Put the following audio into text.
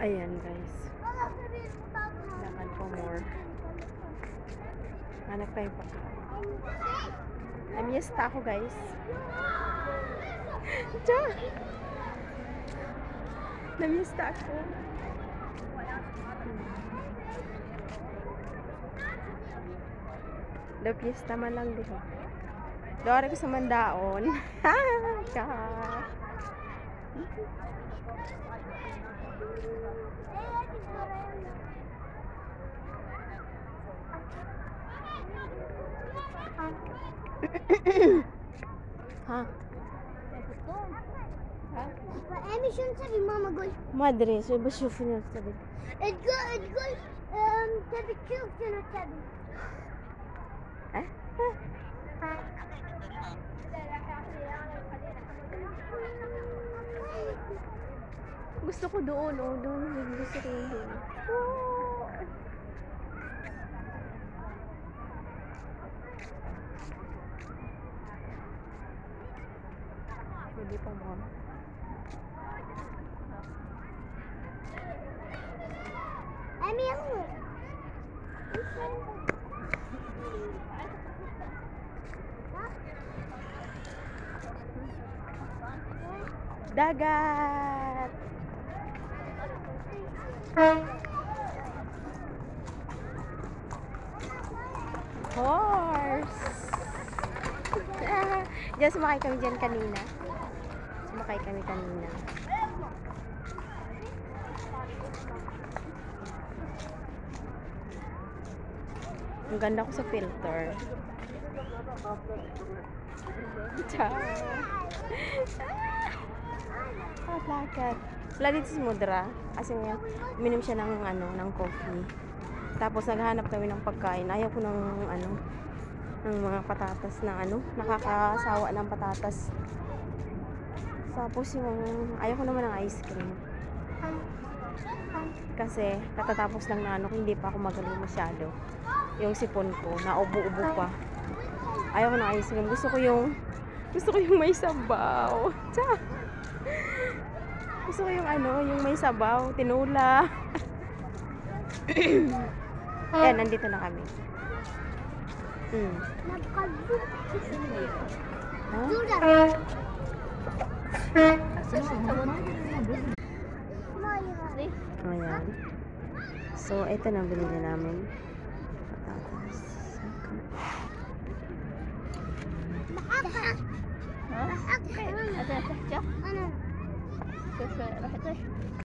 Ayan guys. Lakad po more. Hanap tayo pa. Namiyesta ako guys. Diyan. Namiyesta ako. Daw piyesta man lang dito. Dore ko sa mandaon. Gosh. Ha? شنو تبي ماما قول ما ادري شو بشوف شنو تبي. تقول تبي تشوف شنو تبي. Gusto ko doon, oh, doon. Gusto ko doon. Pwede pa mo. أمي يلا. Dagat! Horse! Diyan sumakay kami dyan kanina. Sumakay kami kanina. Ang ganda ko sa filter. Ciao! Lakad. Wala dito si Mudra. Kasi nga, uminom siya ng, ng coffee. Tapos naghanap kami ng pagkain. Ayaw ko ng, ng mga patatas na, nakakasawa ng patatas. Tapos yung, ayaw ko naman ng ice cream. Kasi, katatapos lang na, hindi pa ako magaling masyado. Yung sipon ko, na ubo-ubo pa. Ayaw ko ng ice cream. Gusto ko yung may sabaw. Tsa! Gusto ko yung yung may sabaw, tinula. Ayan, nandito na kami. Ayan. So, ito na binili namin. Patatas.